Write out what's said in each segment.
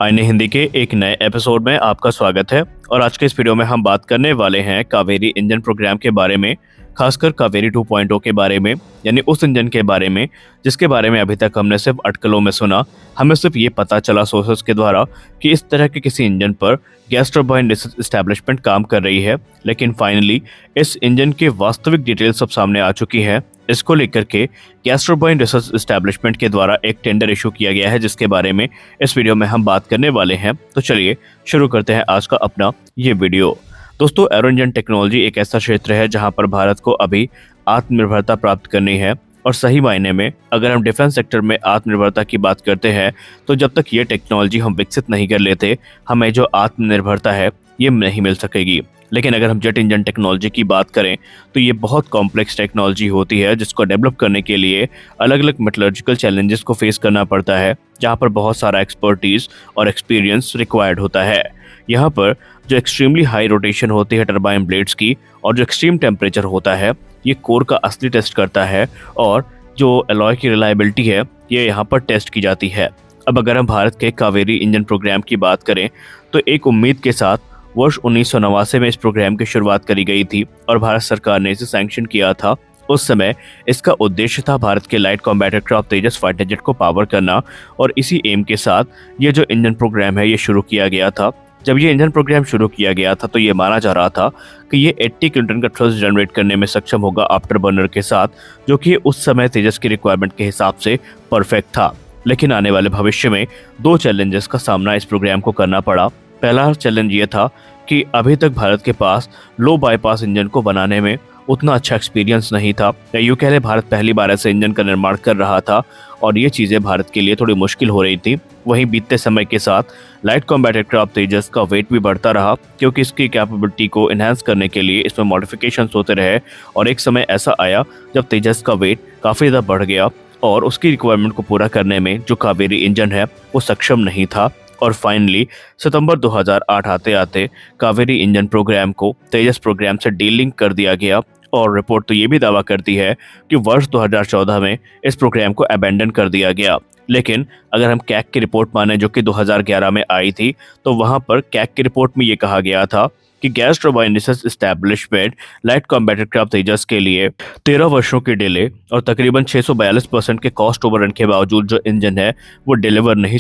आईने हिंदी के एक नए एपिसोड में आपका स्वागत है। और आज के इस वीडियो में हम बात करने वाले हैं कावेरी इंजन प्रोग्राम के बारे में, खासकर कावेरी 2.0 के बारे में, यानी उस इंजन के बारे में जिसके बारे में अभी तक हमने सिर्फ अटकलों में सुना। हमें सिर्फ ये पता चला सोर्सेस के द्वारा कि इस तरह के किसी इंजन पर गैस टरबाइन रिसर्च एस्टैब्लिशमेंट काम कर रही है, लेकिन फाइनली इस इंजन के वास्तविक डिटेल्स सब सामने आ चुकी है। इसको लेकर के गैस टरबाइन रिसर्च एस्टैब्लिशमेंट के द्वारा एक टेंडर इशू किया गया है, जिसके बारे में इस वीडियो में हम बात करने वाले हैं। तो चलिए शुरू करते हैं आज का अपना ये वीडियो। दोस्तों, एरो इंजन टेक्नोलॉजी एक ऐसा क्षेत्र है जहां पर भारत को अभी आत्मनिर्भरता प्राप्त करनी है। और सही मायने में अगर हम डिफेंस सेक्टर में आत्मनिर्भरता की बात करते हैं तो जब तक ये टेक्नोलॉजी हम विकसित नहीं कर लेते, हमें जो आत्मनिर्भरता है ये नहीं मिल सकेगी। लेकिन अगर हम जेट इंजन टेक्नोलॉजी की बात करें तो ये बहुत कॉम्प्लेक्स टेक्नोलॉजी होती है, जिसको डेवलप करने के लिए अलग अलग मेटलर्जिकल चैलेंजेस को फेस करना पड़ता है, जहाँ पर बहुत सारा एक्सपर्टीज और एक्सपीरियंस रिक्वायर्ड होता है। यहाँ पर जो एक्सट्रीमली हाई रोटेशन होती है टरबाइन ब्लेड्स की और जो एक्सट्रीम टेम्परेचर होता है, ये कोर का असली टेस्ट करता है। और जो अलॉय की रिलायबिलिटी है ये यहाँ पर टेस्ट की जाती है। अब अगर हम भारत के कावेरी इंजन प्रोग्राम की बात करें तो एक उम्मीद के साथ वर्ष 1989 में इस प्रोग्राम की शुरुआत करी गई थी और भारत सरकार ने इसे सैंक्शन किया था। उस समय इसका उद्देश्य था भारत के लाइट कॉम्बैट एयरक्राफ्ट तेजस फाइटर जेट को पावर करना, और इसी एम के साथ ये जो इंजन प्रोग्राम है ये शुरू किया गया था। जब ये इंजन प्रोग्राम शुरू किया गया था तो ये माना जा रहा था कि ये 80 किलोन्यूटन का थ्रस्ट जनरेट करने में सक्षम होगा आफ्टर बर्नर के साथ, जो कि उस समय तेजस की रिक्वायरमेंट के हिसाब से परफेक्ट था। लेकिन आने वाले भविष्य में दो चैलेंजेस का सामना इस प्रोग्राम को करना पड़ा। पहला चैलेंज ये था कि अभी तक भारत के पास लो बाईपास इंजन को बनाने में उतना अच्छा एक्सपीरियंस नहीं था, या यूँ कह लें भारत पहली बार ऐसे इंजन का निर्माण कर रहा था और ये चीज़ें भारत के लिए थोड़ी मुश्किल हो रही थी। वहीं बीतते समय के साथ लाइट कॉम्बैट एयरक्राफ्ट तेजस का वेट भी बढ़ता रहा, क्योंकि इसकी कैपेबिलिटी को इन्हांस करने के लिए इसमें मॉडिफिकेशंस होते रहे। और एक समय ऐसा आया जब तेजस का वेट काफ़ी ज़्यादा बढ़ गया और उसकी रिक्वायरमेंट को पूरा करने में जो कावेरी इंजन है वो सक्षम नहीं था। और फाइनली सितंबर 2008 आते आते कावेरी इंजन प्रोग्राम को तेजस प्रोग्राम से डीलिंक कर दिया गया। और रिपोर्ट तो ये भी दावा करती है कि वर्ष 2014 में इस प्रोग्राम को अबैंडन कर दिया गया। लेकिन अगर हम कैक की रिपोर्ट माने जो कि 2011 में आई थी, तो वहां पर कैक की रिपोर्ट में ये कहा गया था कि gas turbine research establishment light combat aircraft Tejas के लिए 13 वर्षों की डिले और तकरीबन 642% के कॉस्ट ओवररन के बावजूद जो इंजन है वो डिलीवर नहीं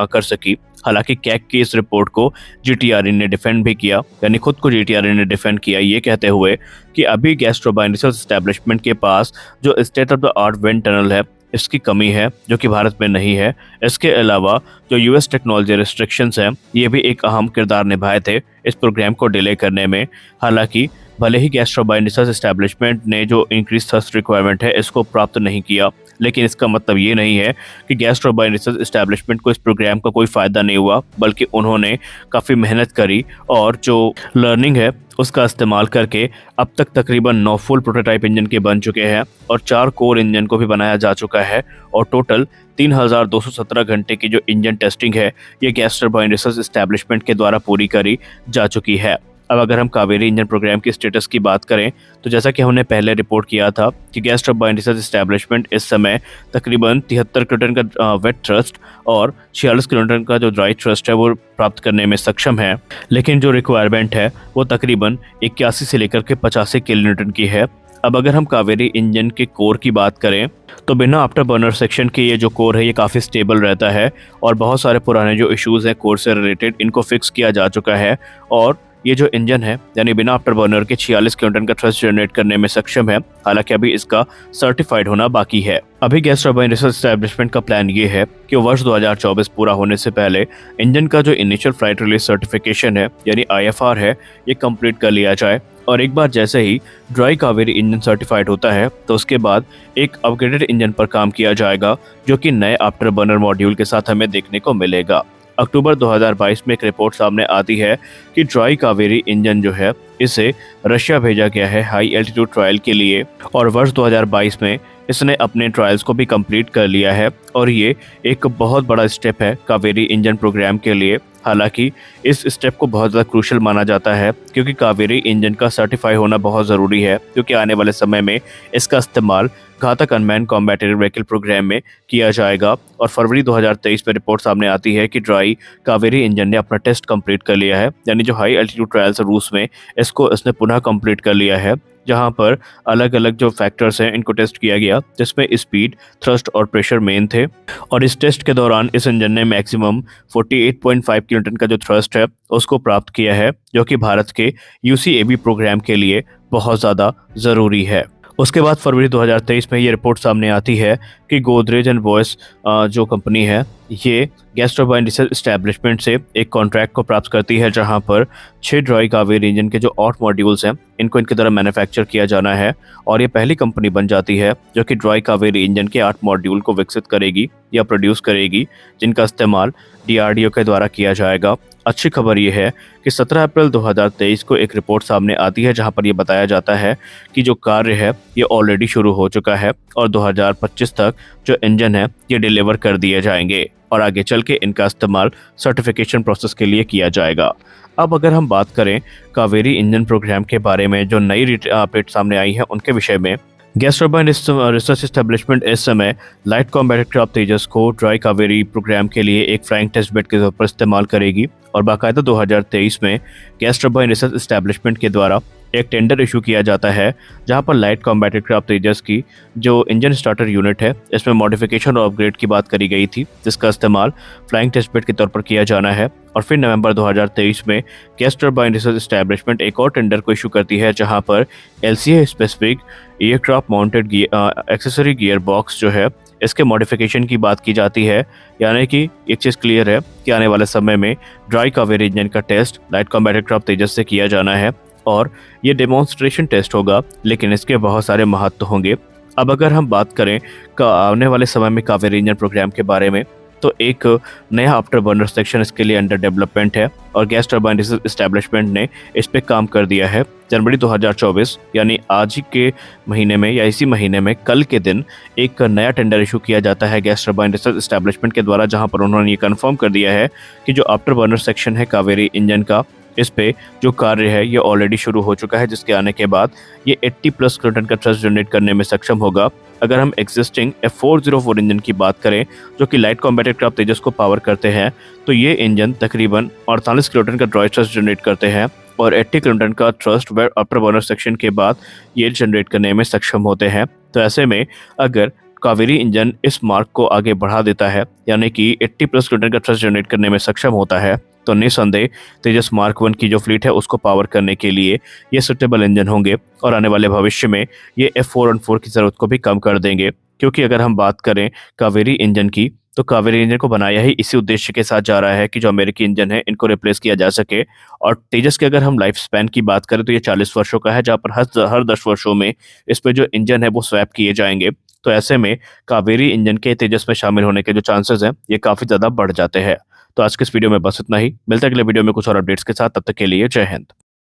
कर सकी। हालांकि कैक की इस रिपोर्ट को जीटीआरई ने डिफेंड भी किया, यानी खुद को जीटीआरई ने डिफेंड किया, ये कहते हुए कि अभी गैस टरबाइन रिसर्च एस्टैब्लिशमेंट के पास जो state of the art wind tunnel है इसकी कमी है, जो कि भारत में नहीं है। इसके अलावा जो यूएस टेक्नोलॉजी रिस्ट्रिक्शंस हैं ये भी एक अहम किरदार निभाए थे इस प्रोग्राम को डिले करने में। हालांकि भले ही गैस टरबाइन रिसर्च एस्टैब्लिशमेंट ने जो इंक्रीज थ्रस्ट रिक्वायरमेंट है इसको प्राप्त नहीं किया, लेकिन इसका मतलब ये नहीं है कि गैस टरबाइन रिसर्च एस्टैब्लिशमेंट को इस प्रोग्राम का कोई फ़ायदा नहीं हुआ, बल्कि उन्होंने काफ़ी मेहनत करी और जो लर्निंग है उसका इस्तेमाल करके अब तक तकरीबन 9 फुल प्रोटोटाइप इंजन के बन चुके हैं और 4 कोर इंजन को भी बनाया जा चुका है। और टोटल 3217 घंटे की जो इंजन टेस्टिंग है ये गैस टरबाइन रिसर्च एस्टैब्लिशमेंट के द्वारा पूरी करी जा चुकी है। अब अगर हम कावेरी इंजन प्रोग्राम की स्टेटस की बात करें तो जैसा कि हमने पहले रिपोर्ट किया था कि गैस टरबाइन रिसर्च एस्टैब्लिशमेंट इस समय तकरीबन 73 किलोटन का वेट थ्रस्ट और 46 किलोटन का जो ड्राई थ्रस्ट है वो प्राप्त करने में सक्षम है। लेकिन जो रिक्वायरमेंट है वो तकरीबन 81 से लेकर के 85 किलोन्यूटन की है। अब अगर हम कावेरी इंजन के कोर की बात करें तो बिना आफ्टर बर्नर सेक्शन के ये जो कोर है ये काफ़ी स्टेबल रहता है और बहुत सारे पुराने जो इश्यूज़ हैं कोर से रिलेटेड इनको फिक्स किया जा चुका है। और ये जो इंजन है यानी बिना आफ्टर बर्नर के 46 किलोटन का थ्रस्ट जनरेट करने में सक्षम है। हालांकि अभी इसका सर्टिफाइड होना बाकी है। अभी गैस टरबाइन रिसर्च एस्टैब्लिशमेंट का प्लान ये है कि वर्ष 2024 पूरा होने से पहले इंजन का जो इनिशियल फ्लाइट रिलीज सर्टिफिकेशन है यानी आईएफआर है ये कंप्लीट कर लिया जाए। और एक बार जैसे ही ड्राई कावेरी इंजन सर्टिफाइड होता है तो उसके बाद एक अपग्रेडेड इंजन पर काम किया जाएगा, जो कि नए आफ्टर बर्नर मॉड्यूल के साथ हमें देखने को मिलेगा। अक्टूबर 2022 में एक रिपोर्ट सामने आती है कि ड्राई कावेरी इंजन जो है इसे रशिया भेजा गया है हाई एल्टीट्यूड ट्रायल के लिए, और वर्ष 2022 में इसने अपने ट्रायल्स को भी कंप्लीट कर लिया है। और ये एक बहुत बड़ा स्टेप है कावेरी इंजन प्रोग्राम के लिए, हालांकि इस स्टेप को बहुत ज़्यादा क्रूशल माना जाता है क्योंकि कावेरी इंजन का सर्टिफाई होना बहुत ज़रूरी है, क्योंकि आने वाले समय में इसका इस्तेमाल घातक unmanned combat air vehicle programme में किया जाएगा। और फरवरी 2023 में रिपोर्ट सामने आती है कि ड्राई कावेरी इंजन ने अपना टेस्ट कंप्लीट कर लिया है, यानी जो हाई एल्टीट्यूड ट्रायल्स रूस में इसने पुनः कंप्लीट कर लिया है, जहां पर अलग अलग जो फैक्टर्स हैं इनको टेस्ट किया गया, जिसमें स्पीड, थ्रस्ट और प्रेशर मेन थे। और इस टेस्ट के दौरान इस इंजन ने मैक्सिमम 48.5 किलोटन का जो थ्रस्ट है उसको प्राप्त किया है, जो कि भारत के यूसीएबी प्रोग्राम के लिए बहुत ज़्यादा ज़रूरी है। उसके बाद फरवरी 2023 में ये रिपोर्ट सामने आती है कि गोदरेज एंड वॉयस जो कंपनी है ये गैस टर्बाइन रिसर्च एस्टैब्लिशमेंट से एक कॉन्ट्रैक्ट को प्राप्त करती है, जहां पर 6 ड्राई कावेरी इंजन के जो ऑट मॉड्यूल्स हैं इनको इनकी तरह मैन्युफैक्चर किया जाना है। और ये पहली कंपनी बन जाती है जो कि ड्राई कावेरी इंजन के 8 मॉड्यूल को विकसित करेगी या प्रोड्यूस करेगी, जिनका इस्तेमाल डीआरडीओ के द्वारा किया जाएगा। अच्छी खबर यह है कि 17 अप्रैल 2023 को एक रिपोर्ट सामने आती है जहां पर यह बताया जाता है कि जो कार्य है ये ऑलरेडी शुरू हो चुका है और 2025 तक जो इंजन है ये डिलीवर कर दिए जाएंगे और आगे चल के इनका इस्तेमाल सर्टिफिकेशन प्रोसेस के लिए किया जाएगा। अब अगर हम बात करें कावेरी इंजन प्रोग्राम के बारे में, जो नई अपडेट सामने आई है उनके विषय में, गैस टर्बाइन रिसर्च एस्टेब्लिशमेंट इस समय लाइट कॉम्बैट एयरक्राफ्ट तेजस को ड्राई कावेरी प्रोग्राम के लिए एक फ्लाइंग टेस्ट बेड के तौर पर इस्तेमाल करेगी और बाकायदा 2023 में गैस टर्बाइन रिसर्च एस्टेब्लिशमेंट के द्वारा एक टेंडर इशू किया जाता है, जहां पर लाइट कॉम्बैट एयरक्राफ्ट तेजस की जो इंजन स्टार्टर यूनिट है इसमें मॉडिफिकेशन और अपग्रेड की बात करी गई थी, जिसका इस्तेमाल फ्लाइंग टेस्ट बेड के तौर पर किया जाना है। और फिर नवंबर 2023 में गैस टर्बाइन रिसर्च एस्टैब्लिशमेंट एक और टेंडर को इशू करती है, जहां पर LCA specific aircraft mounted accessory gear box जो है इसके मॉडिफिकेशन की बात की जाती है। यानी कि एक चीज़ क्लियर है कि आने वाले समय में ड्राई कावेरी इंजन का टेस्ट लाइट कॉम्बैट एयरक्राफ्ट तेजस से किया जाना है और ये डेमोन्स्ट्रेशन टेस्ट होगा, लेकिन इसके बहुत सारे महत्व होंगे। अब अगर हम बात करें आने वाले समय में कावेरी इंजन प्रोग्राम के बारे में, तो एक नया आफ्टर बर्नर सेक्शन इसके लिए अंडर डेवलपमेंट है और गैस टर्बाइन रिसर्च एस्टैब्लिशमेंट ने इस पे काम कर दिया है। जनवरी 2024 यानी आज ही के महीने में या इसी महीने में कल के दिन एक नया टेंडर इशू किया जाता है गैस टर्बाइन रिसर्च एस्टैब्लिशमेंट के द्वारा, जहां पर उन्होंने ये कंफर्म कर दिया है कि जो आफ्टर बर्नर सेक्शन है कावेरी इंजन का, इस पे जो कार्य है ये ऑलरेडी शुरू हो चुका है, जिसके आने के बाद ये 80+ किलोटन का थ्रस्ट जनरेट करने में सक्षम होगा। अगर हम एग्जिस्टिंग F404 इंजन की बात करें जो कि लाइट कॉम्बैट एयरक्राफ्ट तेजस को पावर करते हैं, तो ये इंजन तकरीबन 48 किलोटन का ड्राई थ्रस्ट जनरेट करते हैं और 80 किलोटन का थ्रस्ट व आफ्टर बर्नर सेक्शन के बाद ये जनरेट करने में सक्षम होते हैं। तो ऐसे में अगर कावेरी इंजन इस मार्क को आगे बढ़ा देता है, यानी कि 80+ किलोटन का थ्रस्ट जनरेट करने में सक्षम होता है, तो निस्संदेह तेजस मार्क 1 की जो फ्लीट है उसको पावर करने के लिए ये सुटेबल इंजन होंगे और आने वाले भविष्य में ये F414 की ज़रूरत को भी कम कर देंगे। क्योंकि अगर हम बात करें कावेरी इंजन की, तो कावेरी इंजन को बनाया ही इसी उद्देश्य के साथ जा रहा है कि जो अमेरिकी इंजन है इनको रिप्लेस किया जा सके। और तेजस के अगर हम लाइफ स्पैन की बात करें तो ये 40 वर्षों का है, जहाँ पर हर 10 वर्षों में इस पे जो इंजन है वो स्वैप किए जाएंगे। तो ऐसे में कावेरी इंजन के तेजस में शामिल होने के जो चांसेस हैं ये काफ़ी ज़्यादा बढ़ जाते हैं। तो आज के इस वीडियो में बस इतना ही। मिलते हैं अगले वीडियो में कुछ और अपडेट्स के साथ, तब तक के लिए जय हिंद।